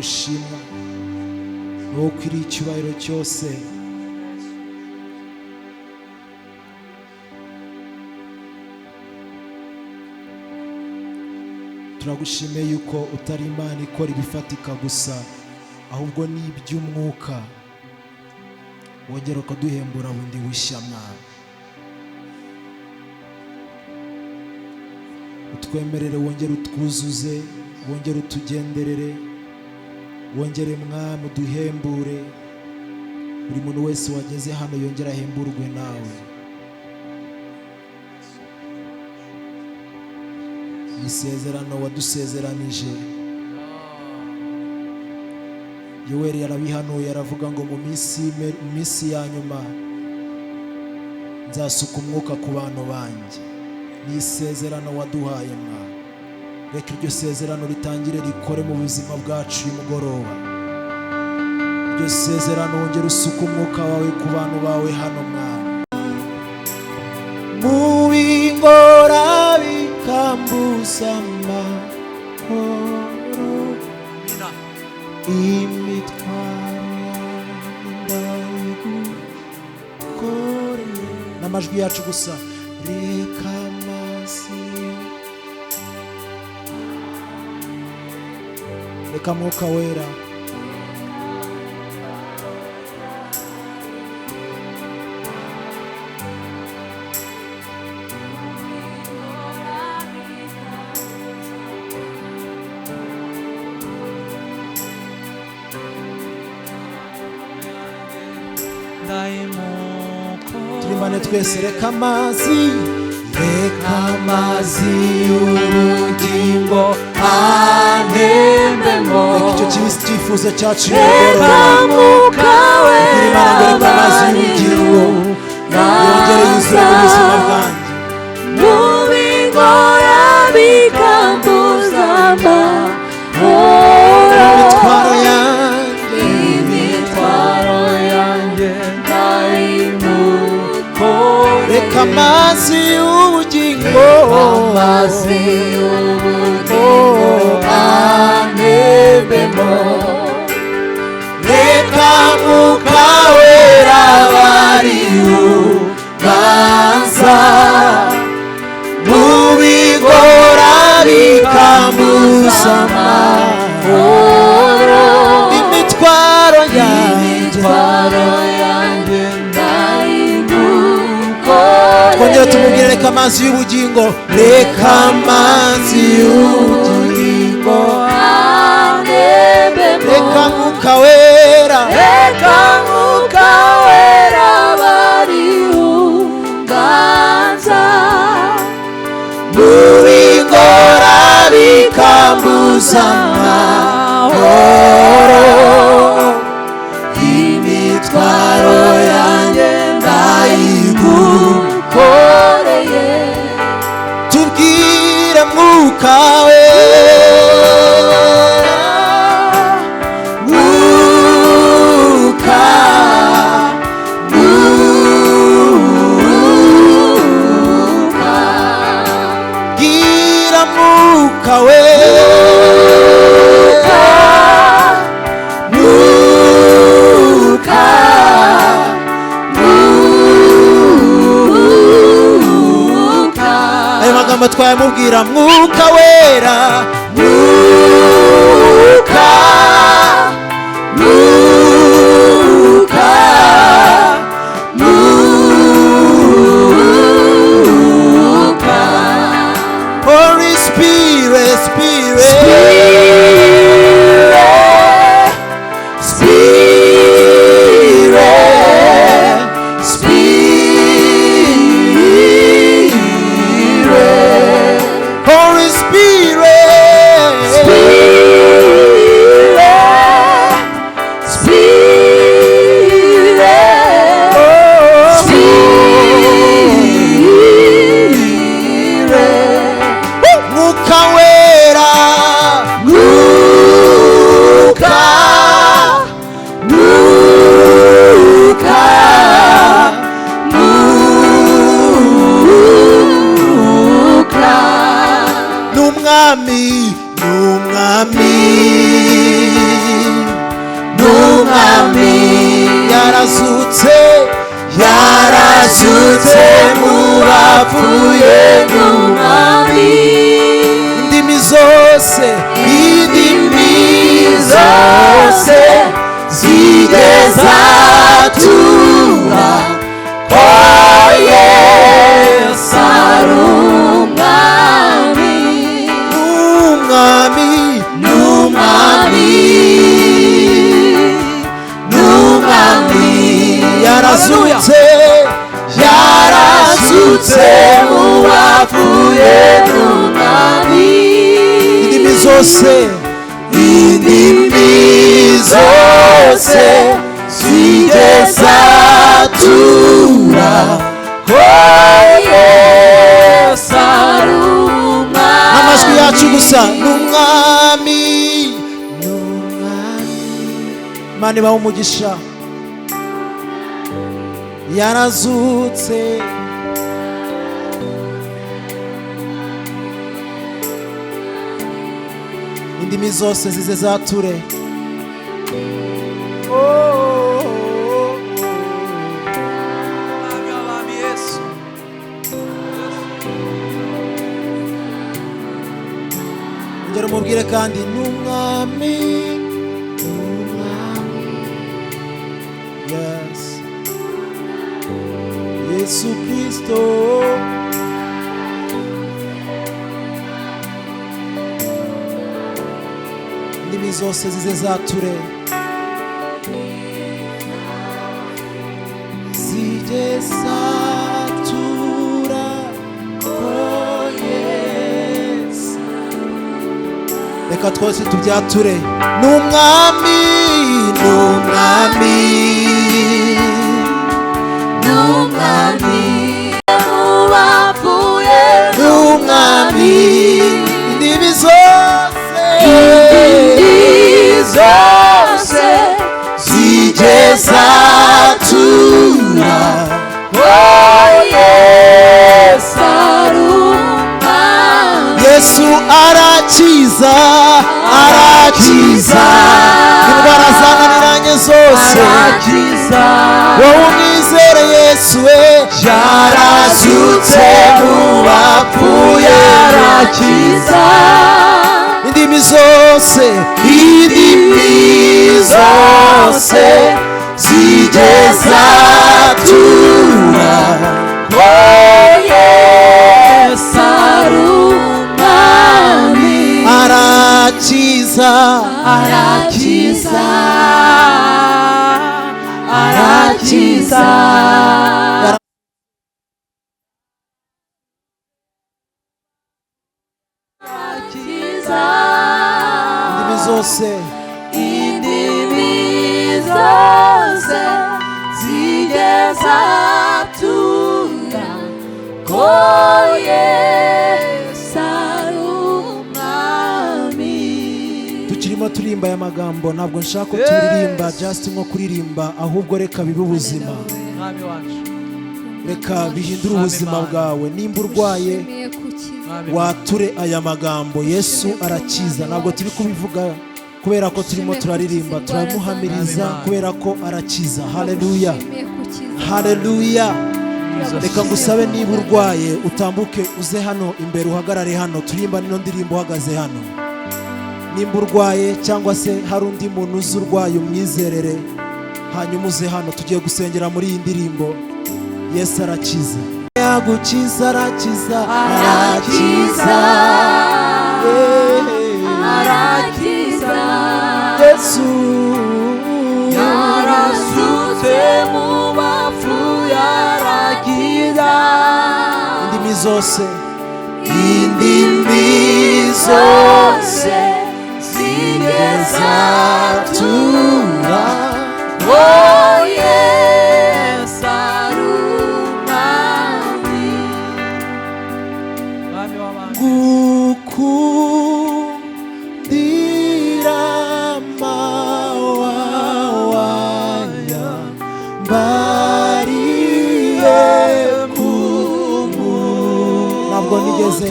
gushimwa, ni wowe ukwiriye icyubahiro cyose. Turagushimiye yuko utari Imana ikora ibifatika gusa, ahubwo ni iby'umwuka. Wongera ukaduhembura bundi bushya Mwana, utwemerere, wongere utwuzuze, wongere utugenderere, wongere Mwami uduhembure. Buri muntu wese wageze hano yongera ahemburwe nawe. Isezerano wadusezeranije, Yoweri yarabihanuye, aravuga ngo mu minsi ya nyuma nzasuka umwuka ku bantu banjye. Ni isezerano waduhaye Mwana, reka iryo sezerano ritangire rikore mu buzima bwacu uyu mugoroba. Iryo sezerano wongere usuka umwuka wawe ku bantu bawe hano Mwana. Mu bingora bikambuza amahoro, imitwaro ndayigukoreye. N'amajwi yacu gusa, reka amazi, reka Mwuka Wera turimane twese. Reka amazi, reka amazi y'ubugingo antembemo. Reka icyo cyifuzo cyacu reka Mwuka Wera y'ubugingo yongere yuzure mu buzima bwanjye. mu bingora bikambuza amahoro, imitwaro yanjye ndayimukoreye. reka amazi y'ubugingo antembemo. reka Mwuka Wera bariuganza, mu bigora bikambuza amahoro, imitwaro yanjye ndayimukoreye. twongere tumubwire, reka amazi y'ubugingo, reka amazi y'ubugingo antembemo. reka Mwuka Wera, reka Mwuka Wera bariuganza, mu bigora bikambuza amahoro, imitwaro yanjye ndayigukoreye. tubwire Mwuka Wera, Mwuka, Mwuka, bwira Mwuka Wera, Mwuka, Mwuka. ayo magambo twayamubwira, Mwuka Wera, Mwuka, Mwuka, Mwuka, Holy Spirit, Spirit, Holy Spirit, yarazutse mu bapfuye n'umwami indimi zose zigeza tura ko Yesu ari n'umwami yarazutse mu bapfuye n'umwami indimi zose zigeza tura ko Yesu ari umwami amajwi yacu gusa n'umwami Imana ibahe umugisha yarazutse indimi zose zize zature ongera umubwire kandi n'umwami yes Yesu Kristo indimi zose zize zature zigeza tura ko Yesu reka twese tubyature n'umwami mubapfuye n'umwami indimi zose zigeza tura ko Yesu ari umwami Yesu arakiza indwara zananiranye zose wowe umwizere Yesu we yarazutse mu bapfuye arakiza indimi zose zigeza tura ko Yesu ari umwami arakiza indimi zose zigeza tura ko Yesu ari umwami tukirimo turimba aya magambo ntabwo nshaka ko turirimba just nko kuririmba ahubwo reka bibe ubuzima reka bihindure ubuzima bwawe nimba urwaye wature aya magambo Yesu arakiza ntabwo turi kubivuga kubera ko turimo turaririmba turamuhamiriza kubera ko arakiza haleluya haleluya reka ngusabe niba urwaye utambuke uze hano imbere uhagarare hano turimba nino ndirimbo uhagaze hano nimba urwaye cyangwa se hari undi muntu uzi urwaye umwizerere hanyuma uze hano tugiye gusengera muri iyi ndirimbo Yesu arakiza yagukiza arakiza Yesu yarazutse mu bapfuye arakiza indimi zose zigeza tura ko Yesu ari umwami gukundira mawawanya mbariye kumu ntabwo nigeze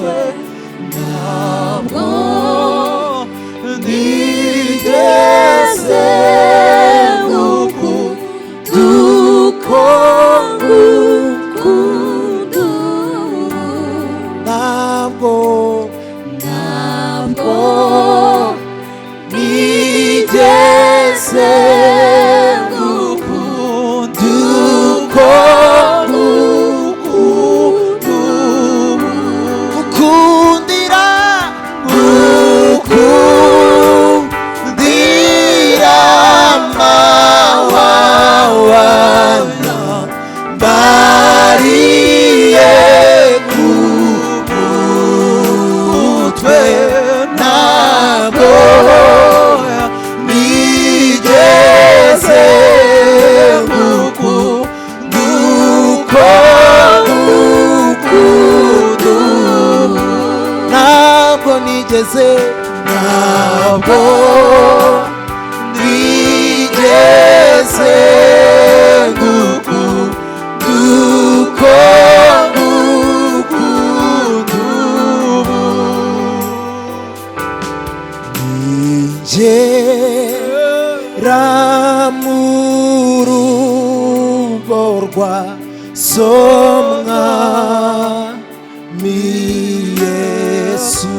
ntabwo nigeze ngukunda uko ngukunda ubu. Ninjira mu rugo rwa Somwami Yesu,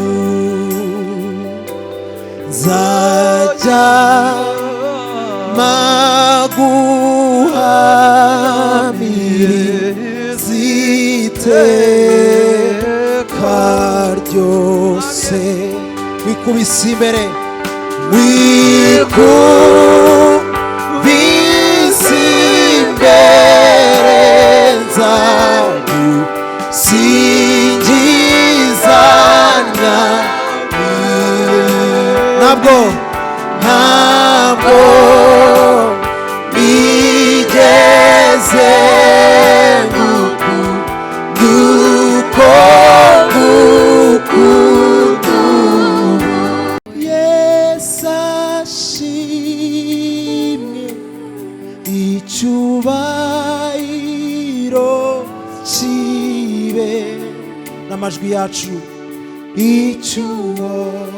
nzajya maguhamiriza iteka ryose. Wikubise imbere, wikubise imbere, nzagusingizanya. Ntabwo bigeze ngukunda uko ngukunda ubu. Yesu ashimwe, icyubahiro kibe n'amajwi yacu, icyubahiro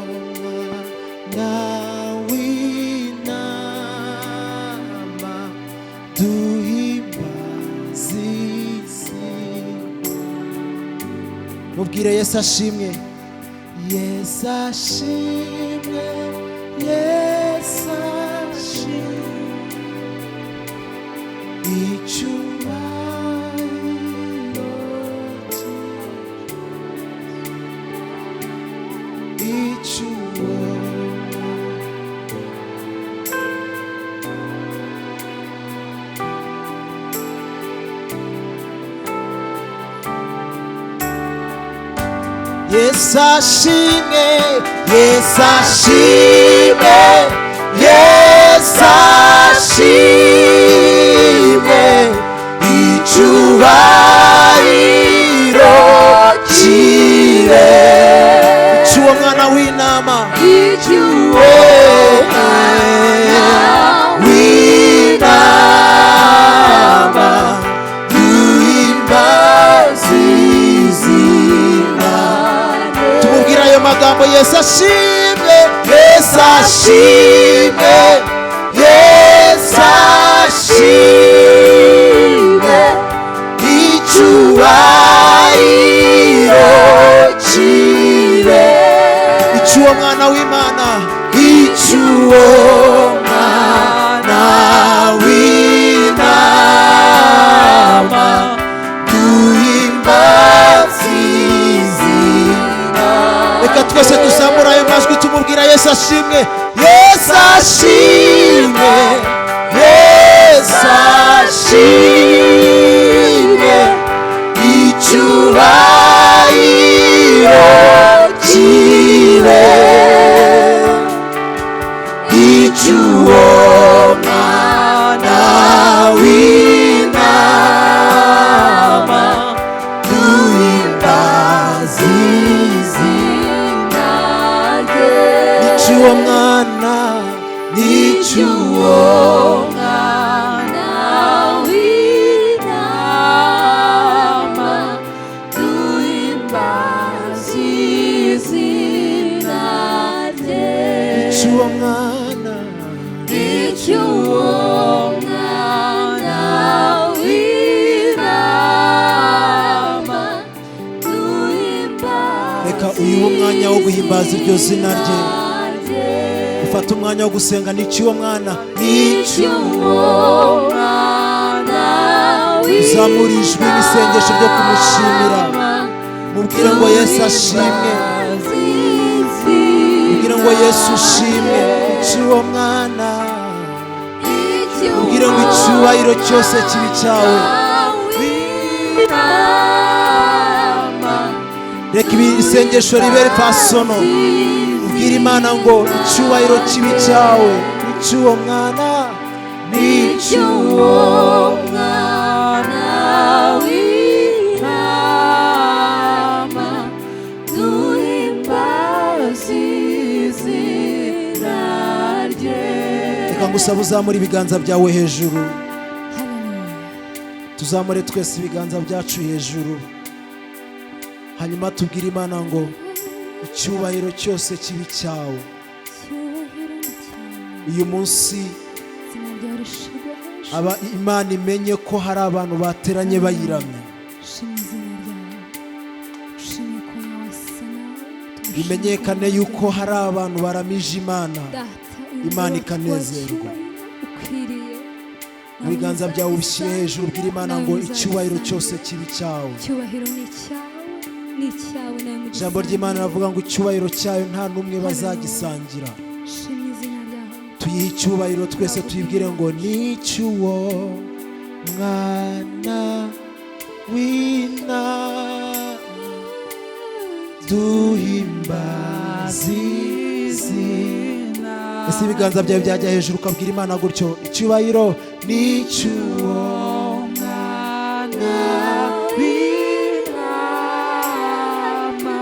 w'inama duhimbaze isi. mubwire Yesu ashimwe, Yesu ashimwe, Yesu ashimwe, icyubahiro Yesu ashimwe, Yesu ashimwe, Yesu ashimwe, icyubahiro kibe cy'uwo mwana w'intama, icy'uwo mwana w'intama duhimbaze izina. Tumubwire ayo magambo, Yesu ashimwe, Yesu ashimwe, Yesu ashimwe, icyubahiro kibe icy'uwo mwana w'Imana, icy'uwo mwana w'intama duhimbaze izina. Reka twese tuzamura ayo majwi tumubwira Yesu ashimwe, Yesu ashimwe, Yesu ashimwe, icyubahiro kibe icy'uwo mwana w'intama duhimbaze izina rye. Icy'uwo mwana, icy'uwo mwana w'intama duhimbaze izina rye. Icy'uwo mwana, icy'uwo mwana w'intama duhimbaze. Reka uyu mwanya wo guhimbaza iryo zina rye, ufata umwanya wo gusenga. N'icy'uwo mwana, n'icy'uwo mwana uzamura ijwi n'isengesho ryo kumushimira. Mubwire ngo Yesu ashimwe, mubwire ngo Yesu ushimwe. Icy'uwo mwana, mubwire ngo icyubahiro cyose kibi cyawe. Reka ibi isengesho ribe pasono. Ubwire Imana ngo icyubahiro kibi cyawe, icy'uwo mwana, n'icy'uwo mwana w'intama duhimbaze ngusaba uzamure ibiganza byawe hejuru, Hallelujah. tuzamure twese ibiganza byacu hejuru, hanyuma tubwire Imana ngo icyubahiro cyose kibi cyawe. Icyubahiro ni cyawe. Uyu munsi Izina ryawe rishimwe hejuru. aba Imana imenye ko hari abantu bateranye bayiramya, Shimwa izina ryawe. Ushimye ko nawe asa nawe. Tugushimire bimenyekane ko yuko hari abantu baramije Imana, Data, Imana uyu ikanezerwa. ukwiriye. ibiganza byawe ubishyire hejuru, ubwire Imana ngo icyubahiro cyose kibi cyawe. Icyubahiro ni icyawe, ni icyawe nawe mugize. Ijambo ry'Imana ravuga ngo icyubahiro cyayo nta n'umwe bazagisangira. Shimwa izina ryawe. Tuyihe icyubahiro twese, tuyibwire ngo ni icy'uwo mwana w'Imana, duhimbaze izina. Ese ibiganza byawe byajya hejuru ukabwira Imana gutyo, icyubahiro ni icy'uwo mwana w'Imana,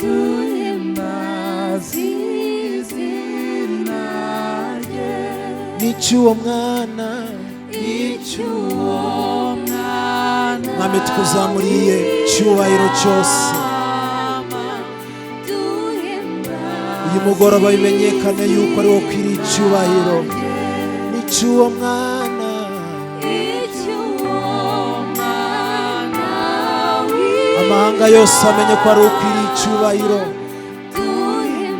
duhimbaze izina rye. Ni icy'uwo mwana, ni icy'uwo mwana. Mwami tukuzamuriye icyubahiro cyose. Uyu mugoroba bimenyekane yuko ari wo kwiriye icyubahiro. Ni icy'uwo mwana, amahanga yose amenye ko ari ukwiriye icyubahiro,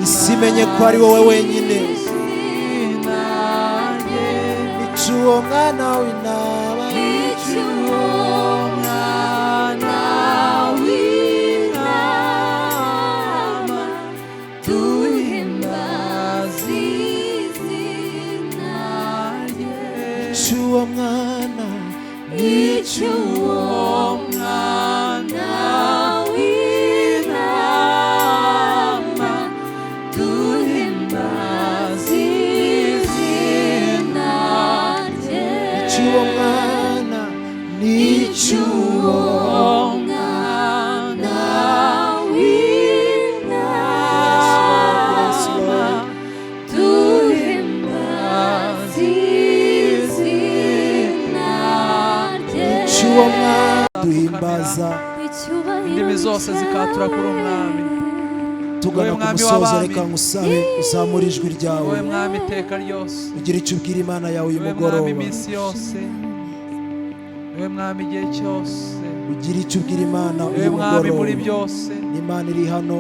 isi imenye ko ari wowe wenyine. Ni icy'uwo mwana w'intama, icy'uwo mwana, Icy'uwo mwana w'intama, duhimbaze izina rye. icy'uwo mwana, ni icy'uwo mwana w'intama, duhimbaze izina rye. icy'uwo mwana duhimbaza. indimi zose zikatura kuri umwami. Tugana ku Mwami musozo, w'abami. reka ngusabe uzamure ijwi ryawe, wowe mwami iteka ryose, ugire icyo ubwira Imana yawe uyu wowe mwami mugoroba, iminsi yose, wowe mwami igihe cyose, ugire icyo ubwira Imana wowe uyu mwami muri mugoroba. byose. Imana iri hano,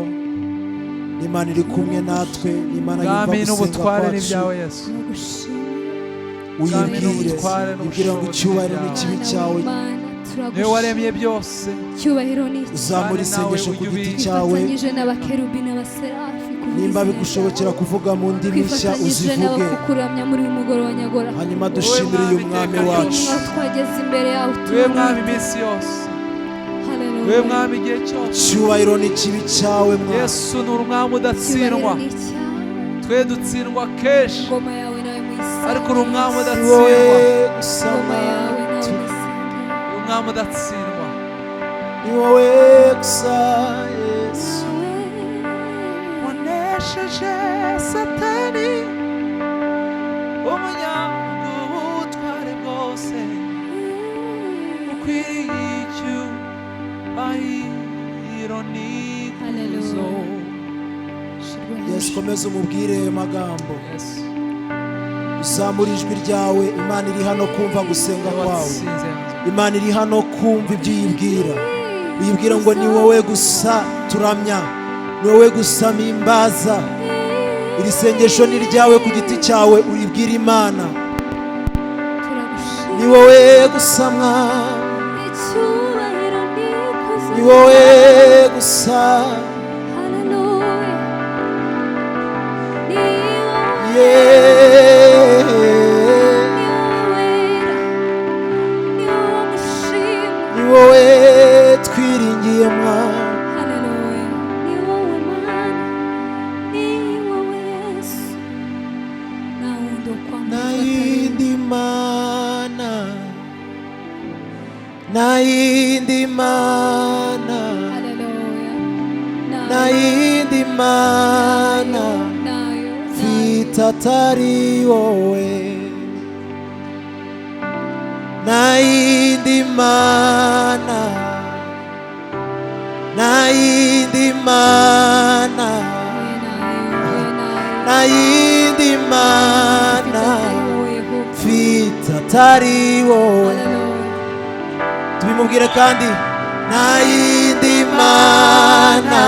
Imana iri kumwe natwe, Imana yumva Mwami gusenga n'ubutware ni kwacu. ibyawe Yesu. Uyibwire, n'ubutware ubwire ngo n'ubushobozi icyubahiro byawe. n'ikibi cyawe. niwe waremye byose. Icyubahiro ni Uzamura isengesho ku giti cyawe, twifatanyije n'abakerubi n'abaserafi kuvuga nimba izina bigushobokera ryawe. kuvuga mu ndimi nshya Twifatanyije uzivuge, n'abakukuramya muri uyu mugoroba nyagora. hanyuma dushimire uyu mwami wacu. Aho twageze imbere yawe wowe mwami iminsi yose, Hallelujah. wowe mwami igihe cyose. Icyubahiro n'ikibi cyawe mwami. Yesu ni umwami udatsindwa. Icyubahiro ni icyawe. twe dutsindwa kenshi, Ngoma yawe nawe muyisenge. ariko uri umwami Ni wowe udatsindwa. gusa Ngoma yawe nawe mwami. muyisenge. uri umwami udatsindwa. Ni wowe gusa Yesu. wanesheje Satani, umunyabutware bwose, ukwiriye icyubahiro n'ikuzo. Yesu, komeza umubwire ayo magambo. Yesu, Uzamura ijwi ryawe, Imana iri hano kumva gusenga kwawe. watsinze yanzu. Imana iri hano kumva ibyo uyibwira. Uyibwira ngo ni wowe gusa turamya, ni wowe gusa mpimbaza. Iri sengesho ni ryawe ku giti cyawe, uribwira Imana. Ni wowe gusa mwami, Icyubahiro n'ikuzo ni wowe gusa. Hallelujah. Ni wowe. Yeah. Ni wowe twiringiye mwami. Na yindi mana, na yindi mana, mfite mfite atari wowe, nta yindi mana, nta yindi mana, nta yindi mana mfite atari wowe. Tubimubwire kandi, nta yindi mana,